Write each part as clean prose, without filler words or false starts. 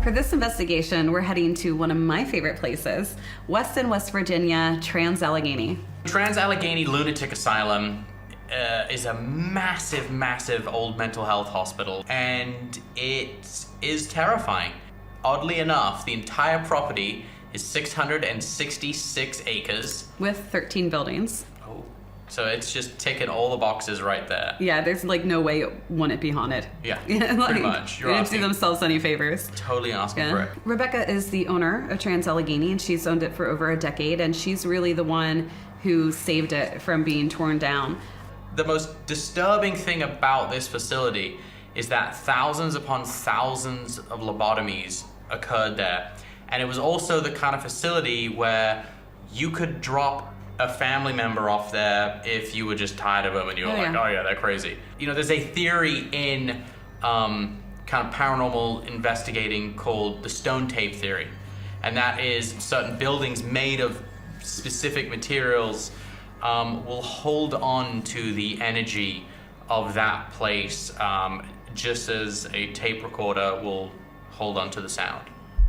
For this investigation, we're heading to one of my favorite places, Weston, West Virginia, Trans-Allegheny. Trans-Allegheny Lunatic Asylum is a massive, massive old mental health hospital, and it is terrifying. Oddly enough, the entire property is 666 acres. With 13 buildings. Oh. So it's just ticking all the boxes right there. Yeah, there's like no way it wouldn't be haunted. Yeah, like, pretty much. They didn't do themselves any favors. Totally asking for it. Rebecca is the owner of Trans-Allegheny, and she's owned it for over a decade, and she's really the one who saved it from being torn down. The most disturbing thing about this facility is that thousands upon thousands of lobotomies occurred there. And it was also the kind of facility where you could drop a family member off there if you were just tired of them and you were oh yeah, they're crazy. You know, there's a theory in kind of paranormal investigating called the stone tape theory. And that is certain buildings made of specific materials will hold on to the energy of that place just as a tape recorder will hold on to the sound.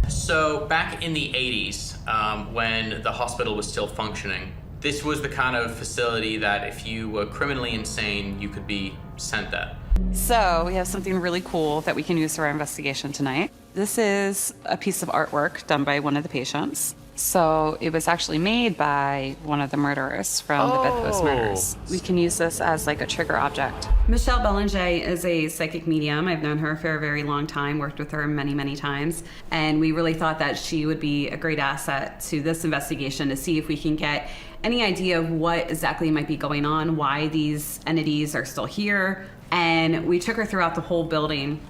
So back in the 80s, when the hospital was still functioning, this was the kind of facility that if you were criminally insane, you could be sent there. So we have something really cool that we can use for our investigation tonight. This is a piece of artwork done by one of the patients. So it was actually made by one of the murderers from the bedpost murders. We can use this as like a trigger object. Michelle Belanger is a psychic medium. I've known her for a very long time, worked with her many, many times. And we really thought that she would be a great asset to this investigation to see if we can get any idea of what exactly might be going on, why these entities are still here. And we took her throughout the whole building.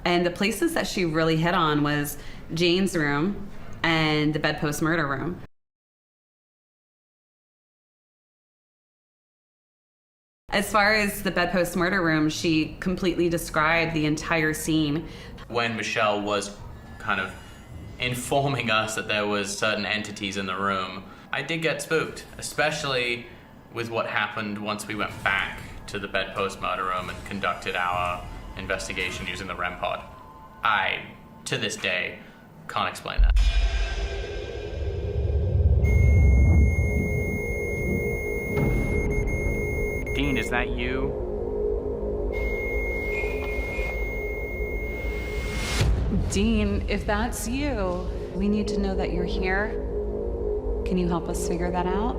And the places that she really hit on was Jane's room and the bedpost murder room. As far as the bedpost murder room, she completely described the entire scene. When Michelle was kind of informing us that there was certain entities in the room, I did get spooked, especially with what happened once we went back to the bedpost murder room and conducted our investigation using the REM pod. I, to this day, can't explain that. Dean, is that you? Dean, if that's you, we need to know that you're here. Can you help us figure that out?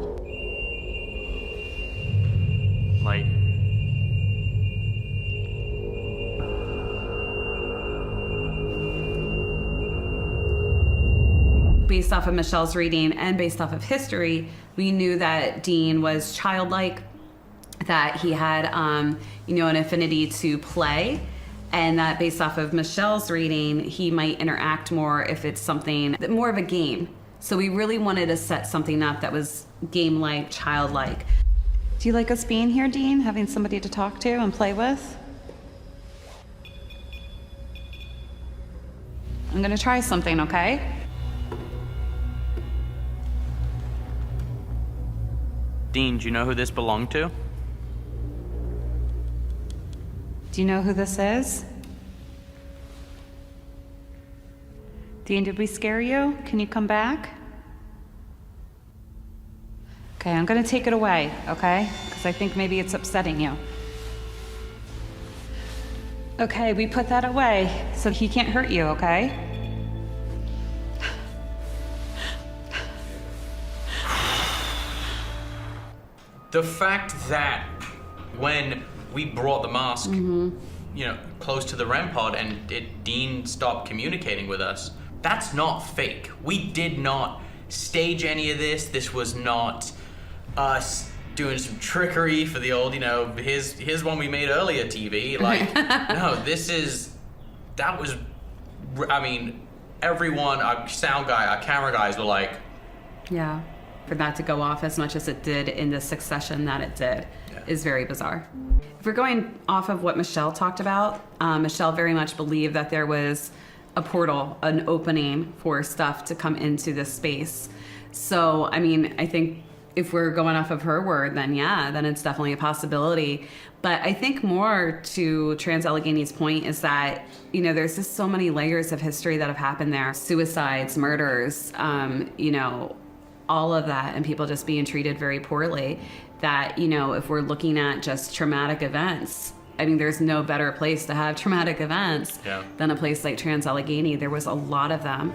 Light. Based off of Michelle's reading and based off of history, we knew that Dean was childlike, that he had, an affinity to play, and that based off of Michelle's reading, he might interact more if it's something, more of a game. So we really wanted to set something up that was game-like, childlike. Do you like us being here, Dean? Having somebody to talk to and play with? I'm gonna try something, okay? Dean, do you know who this belonged to? Do you know who this is? Dean, did we scare you? Can you come back? Okay, I'm gonna take it away, okay? Because I think maybe it's upsetting you. Okay, we put that away so he can't hurt you, okay? The fact that when we brought the mask, close to the REM pod and Dean stopped communicating with us, that's not fake. We did not stage any of this. This was not us doing some trickery for the old, here's one we made earlier TV. Like, no, everyone, our sound guy, our camera guys were like, yeah. For that to go off as much as it did in the succession that it did is very bizarre. If we're going off of what Michelle talked about, Michelle very much believed that there was a portal, an opening for stuff to come into this space. So, I think if we're going off of her word, then yeah, then it's definitely a possibility. But I think more to Trans-Allegheny's point is that, you know, there's just so many layers of history that have happened there. Suicides, murders, you know, all of that, and people just being treated very poorly, that, you know, if we're looking at just traumatic events, I mean, there's no better place to have traumatic events than a place like Trans-Allegheny. There was a lot of them.